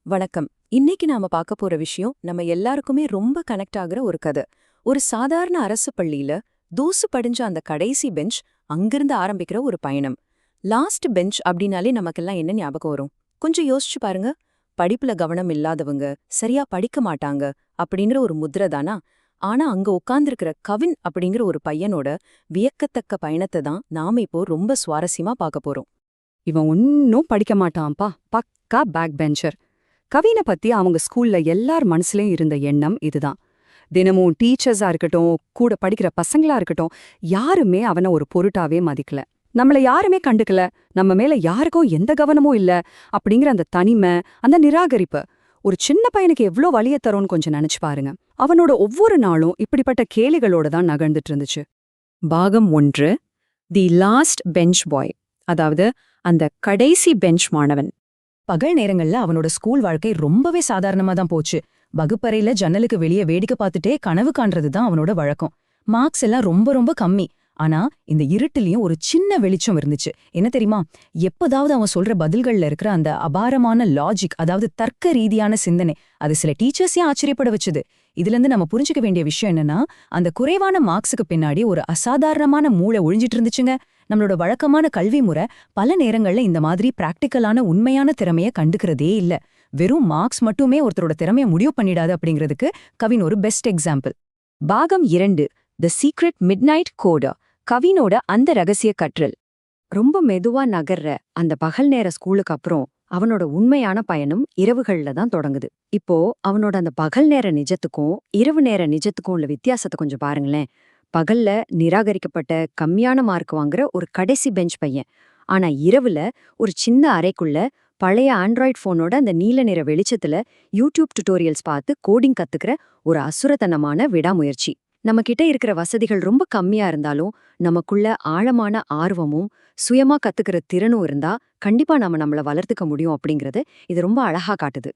வணக்கம். இன்னைக்கு நாம பார்க்க போற விஷயம் நம்ம எல்லாருக்குமே ரொம்ப கனெக்ட் ஆகுற ஒரு கதை. ஒரு சாதாரண அரசு பள்ளியில தூசு படிஞ்ச அந்த கடைசி பெஞ்ச், அங்கிருந்து ஆரம்பிக்கிற ஒரு பயணம். லாஸ்ட் பெஞ்ச் அப்படின்னாலே நமக்கெல்லாம் என்ன ஞாபகம் வரும்? கொஞ்சம் யோசிச்சு பாருங்க. படிப்புல கவனம் இல்லாதவங்க, சரியா படிக்க மாட்டாங்க அப்படிங்கிற ஒரு முத்திரை தானா? ஆனா அங்க உட்கார்ந்திருக்கிற கவின் அப்படிங்கிற ஒரு பையனோட வியக்கத்தக்க பயணத்தை தான் நாம இப்போ ரொம்ப சுவாரஸ்யமா பார்க்க போறோம். இவன் ஒன்னும் படிக்க மாட்டான்ப்பா, பக்கா பேக் பெஞ்சர். கவினை பத்தி அவங்க ஸ்கூல்ல எல்லார் மனசுலயும் இருந்த எண்ணம் இதுதான். தினமும் டீச்சர்ஸா இருக்கட்டும், கூட படிக்கிற பசங்களா இருக்கட்டும், யாருமே அவனை ஒரு பொருட்டாவே மதிக்கல. நம்மள யாருமே கண்டுக்கல, நம்ம மேல யாருக்கும் எந்த கவனமும் இல்ல அப்படிங்கிற அந்த தனிமை, அந்த நிராகரிப்பு ஒரு சின்ன பையனுக்கு எவ்ளோ வலிய தரும்னு கொஞ்சம் நினைச்சு பாருங்க. அவனோட ஒவ்வொரு நாளும் இப்படிப்பட்ட கேலிகளோட தான் நகர்ந்துட்டு இருந்துச்சு. பாகம் 1, தி லாஸ்ட் பெஞ்ச் பாய், அதாவது அந்த கடைசி பெஞ்ச் மாணவன். பகல் நேரங்கள்ல அவனோட ஸ்கூல் வாழ்க்கை ரொம்பவே சாதாரணமா தான் போச்சு. வகுப்பறையில ஜன்னலுக்கு வெளியே வேடிக்கை பார்த்துட்டே கனவு காண்றது தான் அவனோட வழக்கம். மார்க்ஸ் எல்லாம் ரொம்ப ரொம்ப கம்மி. ஆனா இந்த இருட்டுலயும் ஒரு சின்ன வெளிச்சம் இருந்துச்சு. என்ன தெரியுமா? எப்பதாவது அவன் சொல்ற பதில்கள்ல இருக்கிற அந்த அபாரமான லாஜிக், அதாவது தர்க்க ரீதியான சிந்தனை, அது சில டீச்சர்ஸையும் ஆச்சரியப்பட வச்சுது. இதுல இருந்து நம்ம புரிஞ்சுக்க வேண்டிய விஷயம் என்னன்னா, அந்த குறைவான மார்க்ஸுக்கு பின்னாடி ஒரு அசாதாரணமான மூளை ஒழிஞ்சிட்டு இருந்துச்சுங்க. நம்மளோட வழக்கமான கல்வி முறை பல நேரங்கள்ல இந்த மாதிரி பிராக்டிக்கலான உண்மையான திறமைய கண்டுக்கிறதே இல்ல. வெறும் மார்க்ஸ் மட்டுமே ஒருத்தரோட திறமைய முடிவு பண்ணிடாது அப்படிங்கிறதுக்கு கவின் ஒரு பெஸ்ட் எக்ஸாம்பிள். பாகம் 2, தி சீக்ரெட் மிட்நைட் கோடர், கவினோட அந்த ரகசிய கற்றல். ரொம்ப மெதுவா நகர்ற அந்த பகல் நேர ஸ்கூலுக்கு அப்புறம் அவனோட உண்மையான பயணம் இரவுகள்ல தான் தொடங்குது. இப்போ அவனோட அந்த பகல் நேர நிஜத்துக்கும் இரவு நேர நிஜத்துக்கும் உள்ள வித்தியாசத்தை கொஞ்சம் பாருங்களேன். பகல்ல நிராகரிக்கப்பட்ட கம்மியான மார்க் வாங்குற ஒரு கடைசி பெஞ்ச் பையன். ஆனா இரவுல ஒரு சின்ன அறைக்குள்ள பழைய ஆண்ட்ராய்ட் போனோட அந்த நீல நிற வெளிச்சத்துல யூடியூப் டுட்டோரியல்ஸ் பார்த்து கோடிங் கத்துக்கிற ஒரு அசுரத்தனமான விடாமுயற்சி. நம்ம கிட்ட இருக்கிற வசதிகள் ரொம்ப கம்மியா இருந்தாலும் நமக்குள்ள ஆழமான ஆர்வமும் சுயமா கத்துக்கிற திறனும் இருந்தா கண்டிப்பா நம்மள வளர்த்துக்க முடியும் அப்படிங்கறது இது ரொம்ப அழகா காட்டுது.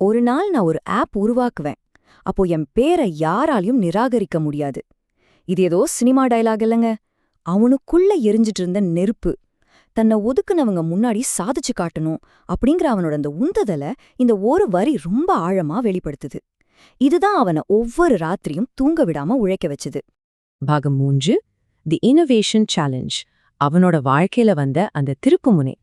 ஒரு நாள் நான் ஒரு ஆப் உருவாக்குவேன். அப்போ என் பேரை யாராலையும் நிராகரிக்க முடியாது. இது ஏதோ சினிமா டயலாக் இல்லைங்க. அவனுக்குள்ள எரிஞ்சிட்டு இருந்த நெருப்பு, தன்னை ஒதுக்குனவங்க முன்னாடி சாதிச்சு காட்டணும் அப்படிங்கிற அவனோட அந்த உந்துதலை இந்த ஒரு வரி ரொம்ப ஆழமா வெளிப்படுத்துது. இதுதான் அவனை ஒவ்வொரு ராத்திரியும் தூங்க விடாம உழைக்க வச்சுது. பாகம் 3, தி இன்னோவேஷன் சேலஞ்ச், அவனோட வாழ்க்கையில வந்த அந்த திருப்புமுனை.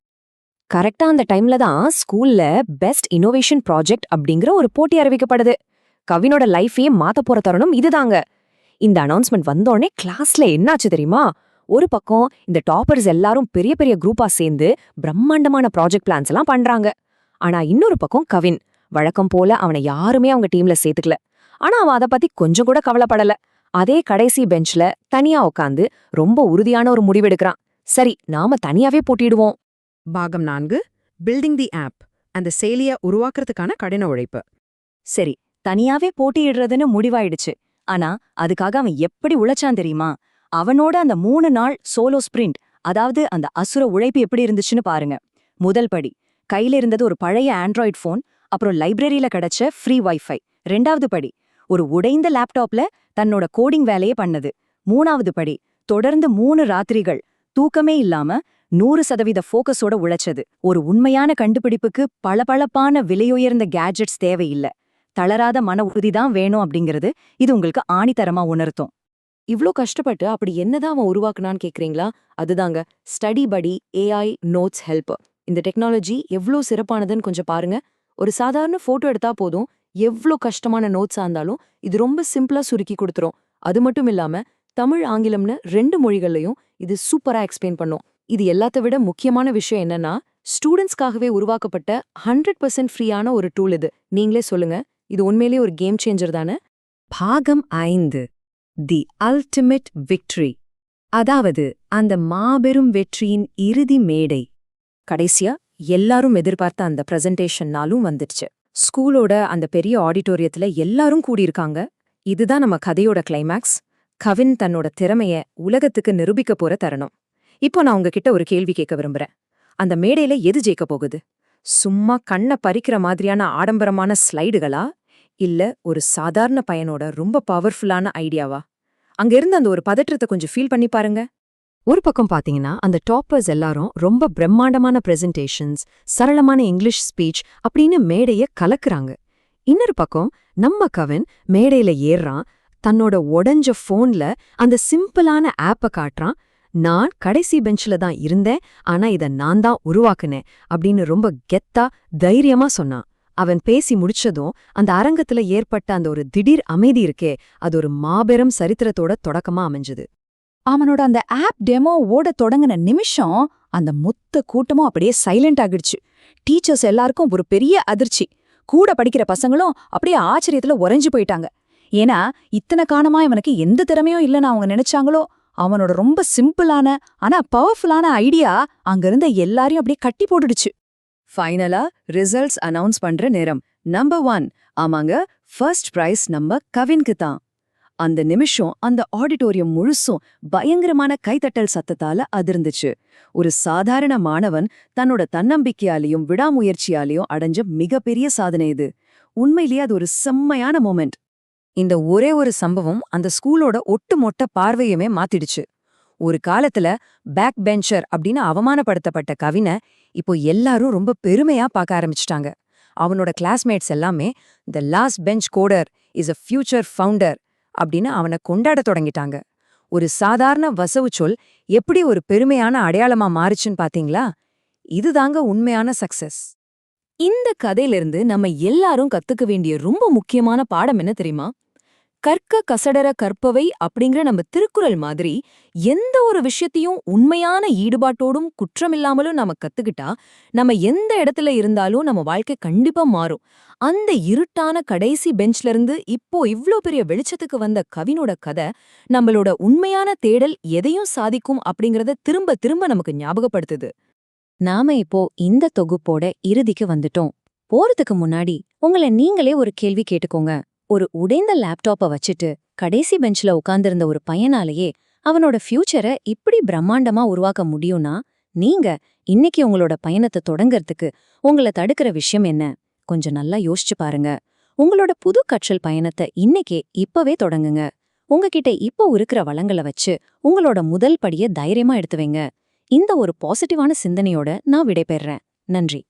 கரெக்டா அந்த டைம்ல தான் ஸ்கூல்ல பெஸ்ட் இன்னோவேஷன் ப்ராஜெக்ட் அப்படிங்கிற ஒரு போட்டி அறிவிக்கப்படுது. கவினோட லைஃபையே மாத்த போற தருணம் இதுதாங்க. இந்த அனௌன்ஸ்மெண்ட் வந்தோடனே கிளாஸ்ல என்னாச்சு தெரியுமா? ஒரு பக்கம் இந்த டாப்பர்ஸ் எல்லாரும் பெரிய பெரிய குரூப்பா சேர்ந்து பிரம்மாண்டமான ப்ராஜெக்ட் பிளான்ஸ் எல்லாம் பண்றாங்க. ஆனா இன்னொரு பக்கம் கவின், வழக்கம் போல அவனை யாருமே அவங்க டீம்ல சேர்த்துக்கல. ஆனா அவன் அதை பத்தி கொஞ்சம் கூட கவலைப்படல. அதே கடைசி பெஞ்ச்ல தனியா உட்காந்து ரொம்ப உறுதியான ஒரு முடிவெடுக்கிறான். சரி, நாம தனியாவே போட்டிடுவோம். பாகம் 4, பில்டிங் தி ஆப், அந்த செயலிய உருவாக்குறதுக்கான கடின உழைப்பு. சரி, தனியாவே போட்டியிடுறதுன்னு முடிவாயிடுச்சு. ஆனா அதுக்காக அவன் எப்படி உழைச்சான் தெரியுமா? அவனோட அந்த 3 நாள் சோலோ ஸ்பிரிண்ட், அதாவது அந்த அசுர உழைப்பு எப்படி இருந்துச்சுன்னு பாருங்க. முதல் படி, கையில இருந்தது ஒரு பழைய ஆண்ட்ராய்ட் போன், அப்புறம் லைப்ரரியில கிடைச்ச ஃப்ரீ வைஃபை. 2வது படி, ஒரு உடைந்த லேப்டாப்ல தன்னோட கோடிங் வேலையை பண்ணது. 3வது படி, தொடர்ந்து 3 ராத்திரிகள் தூக்கமே இல்லாம 100% ஃபோக்கஸோட உழைச்சது. ஒரு உண்மையான கண்டுபிடிப்புக்கு பளபளப்பான விலையுயர்ந்த கேட்ஜெட்ஸ் தேவையில்ல, தளராத மன உறுதிதான் வேணும் அப்படிங்கிறது இது உங்களுக்கு ஆணித்தரமா உணர்த்தும். இவ்ளோ கஷ்டப்பட்டு அப்படி என்னதான் அவன் உருவாக்குனான்னு கேக்குறீங்களா? அதுதாங்க ஸ்டடி படி ஏஐ நோட்ஸ் ஹெல்ப். இந்த டெக்னாலஜி எவ்ளோ சிறப்பானதுன்னு கொஞ்சம் பாருங்க. ஒரு சாதாரண போட்டோ எடுத்தா போதும், எவ்ளோ கஷ்டமான நோட்ஸா இருந்தாலும் இது ரொம்ப சிம்பிளா சுருக்கி கொடுத்துரும். அது மட்டும் இல்லாம தமிழ் ஆங்கிலம்னு 2 மொழிகள்லயும் இது சூப்பரா எக்ஸ்பிளைன் பண்ணும். இது எல்லாத்த விட முக்கியமான விஷயம் என்னன்னா, ஸ்டூடெண்ட்ஸ்க்காகவே உருவாக்கப்பட்ட 100% ஃப்ரீயான ஒரு டூல் இது. நீங்களே சொல்லுங்க, இது உண்மையிலேயே ஒரு கேம் சேஞ்சர் தானே? பாகம் 5, தி அல்டிமேட் விக்டரி, அதாவது அந்த மாபெரும் வெற்றியின் இறுதி மேடை. கடைசியா எல்லாரும் எதிர்பார்த்த அந்த பிரசன்டேஷன் நாளும் வந்துடுச்சு. ஸ்கூலோட அந்த பெரிய ஆடிட்டோரியத்துல எல்லாரும் கூடியிருக்காங்க. இதுதான் நம்ம கதையோட கிளைமேக்ஸ். கவின் தன்னோட திறமைய உலகத்துக்கு நிரூபிக்க போற தருணம். இப்போ நான் உங்ககிட்ட ஒரு கேள்வி கேட்க விரும்புறேன். அந்த மேடையில எது ஜெயிக்க போகுது? சும்மா கண்ணை பறிக்கிற மாதிரியான ஆடம்பரமான ஸ்லைடுகளா, இல்ல ஒரு சாதாரண பையனோட ரொம்ப பவர்ஃபுல்லான ஐடியாவா? அங்க இருந்து அந்த ஒரு பதற்றத்தை கொஞ்சம் ஃபீல் பண்ணி பாருங்க. ஒரு பக்கம் பாத்தீங்கன்னா அந்த டாப்பர்ஸ் எல்லாரும் ரொம்ப பிரம்மாண்டமான பிரசன்டேஷன்ஸ், சரளமான இங்கிலீஷ் ஸ்பீச் அப்படின்னு மேடைய கலக்குறாங்க. இன்னொரு பக்கம் நம்ம கவின் மேடையில ஏறுறான், தன்னோட உடஞ்ச போன்ல அந்த சிம்பிளான ஆப்ப காட்டுறான். நான் கடைசி பெஞ்ச்ல தான் இருந்தேன், ஆனா இத நான் தான் உருவாக்குனேன் அப்படின்னு ரொம்ப கெத்தா தைரியமா சொன்னான். அவன் பேசி முடிச்சதும் அந்த அரங்கத்துல ஏற்பட்ட அந்த ஒரு திடீர் அமைதி இருக்கே, அது ஒரு மாபெரும் சரித்திரத்தோட தொடக்கமா அமைஞ்சது. அவனோட அந்த ஆப் டெமோ ஓட தொடங்கின நிமிஷம் அந்த மொத்த கூட்டமும் அப்படியே சைலண்ட் ஆகிடுச்சு. டீச்சர்ஸ் எல்லாருக்கும் ஒரு பெரிய அதிர்ச்சி. கூட படிக்கிற பசங்களும் அப்படியே ஆச்சரியத்துல உறைஞ்சு போயிட்டாங்க. ஏன்னா இத்தனை காலமா இவனுக்கு எந்த திறமையும் இல்லைன்னு அவங்க நினைச்சாங்களோ, அவனோட ரொம்ப சிம்பிளான ஆனா பவர்ஃபுல்லான ஐடியா அங்கிருந்த எல்லாரையும் அப்படியே கட்டி போட்டுடுச்சு. ஃபைனலா ரிசல்ட்ஸ் அனௌன்ஸ் பண்ற நேரம். நம்பர் 1, ஆமாங்க, ஃபர்ஸ்ட் பிரைஸ் நம்ம கவின்க்கு தான். அந்த நிமிஷம் அந்த ஆடிட்டோரியம் முழுசும் பயங்கரமான கைத்தட்டல் சத்தத்தால அதிர்ந்துச்சு. ஒரு சாதாரண மாணவன் தன்னோட தன்னம்பிக்கையாலையும் விடாமுயற்சியாலையும் அடைஞ்ச மிகப்பெரிய சாதனை இது. உண்மையிலேயே அது ஒரு செம்மையான மொமெண்ட். இந்த ஒரே ஒரு சம்பவம் அந்த ஸ்கூலோட ஒட்டுமொத்த பார்வையுமே மாத்திடுச்சு. ஒரு காலத்துல பேக் பெஞ்சர் அப்படின்னு அவமானப்படுத்தப்பட்ட கவினை இப்போ எல்லாரும் ரொம்ப பெருமையா பார்க்க ஆரம்பிச்சிட்டாங்க. அவனோட கிளாஸ்மேட்ஸ் எல்லாமே the last bench coder is a future founder அப்படின்னு அவனை கொண்டாட தொடங்கிட்டாங்க. ஒரு சாதாரண வசவு சொல் எப்படி ஒரு பெருமையான அடையாளமா மாறுச்சுன்னு பாத்தீங்களா? இதுதாங்க உண்மையான சக்சஸ். இந்த கதையிலிருந்து நம்ம எல்லாரும் கத்துக்க வேண்டிய ரொம்ப முக்கியமான பாடம் என்ன தெரியுமா? கற்க கசடர கற்பவை அப்படிங்கிற நம்ம திருக்குறள் மாதிரி எந்த ஒரு விஷயத்தையும் உண்மையான ஈடுபாட்டோடும் குற்றமில்லாமலும் நம்ம கத்துக்கிட்டா நம்ம எந்த இடத்துல இருந்தாலும் நம்ம வாழ்க்கை கண்டிப்பா மாறும். அந்த இருட்டான கடைசி பெஞ்ச்ல இருந்து இப்போ இவ்ளோ பெரிய வெளிச்சத்துக்கு வந்த கவினோட கதை நம்மளோட உண்மையான தேடல் எதையும் சாதிக்கும் அப்படிங்கறத திரும்ப திரும்ப நமக்கு ஞாபகப்படுத்துது. நாம இப்போ இந்த தொகுப்போட இறுதிக்கு வந்துட்டோம். போறதுக்கு முன்னாடி உங்களை நீங்களே ஒரு கேள்வி கேட்டுக்கோங்க. ஒரு உடைந்த லேப்டாப்பை வச்சுட்டு கடைசி பெஞ்ச்ல உட்கார்ந்திருந்த ஒரு பையனாலேயே அவனோட ஃபியூச்சரை இப்படி பிரம்மாண்டமா உருவாக்க முடியும்னா, நீங்க இன்னைக்கு உங்களோட பயணத்தை தொடங்கறதுக்கு உங்களை தடுக்கிற விஷயம் என்ன? கொஞ்சம் நல்லா யோசிச்சு பாருங்க. உங்களோட புது கற்றல் பயணத்தை இன்னைக்கே இப்பவே தொடங்குங்க. உங்ககிட்ட இப்போ இருக்கிற வளங்களை வச்சு உங்களோட முதல் படியை தைரியமா எடுத்து வைங்க. இந்த ஒரு பாசிட்டிவான சிந்தனையோட நான் விடைபெறேன். நன்றி.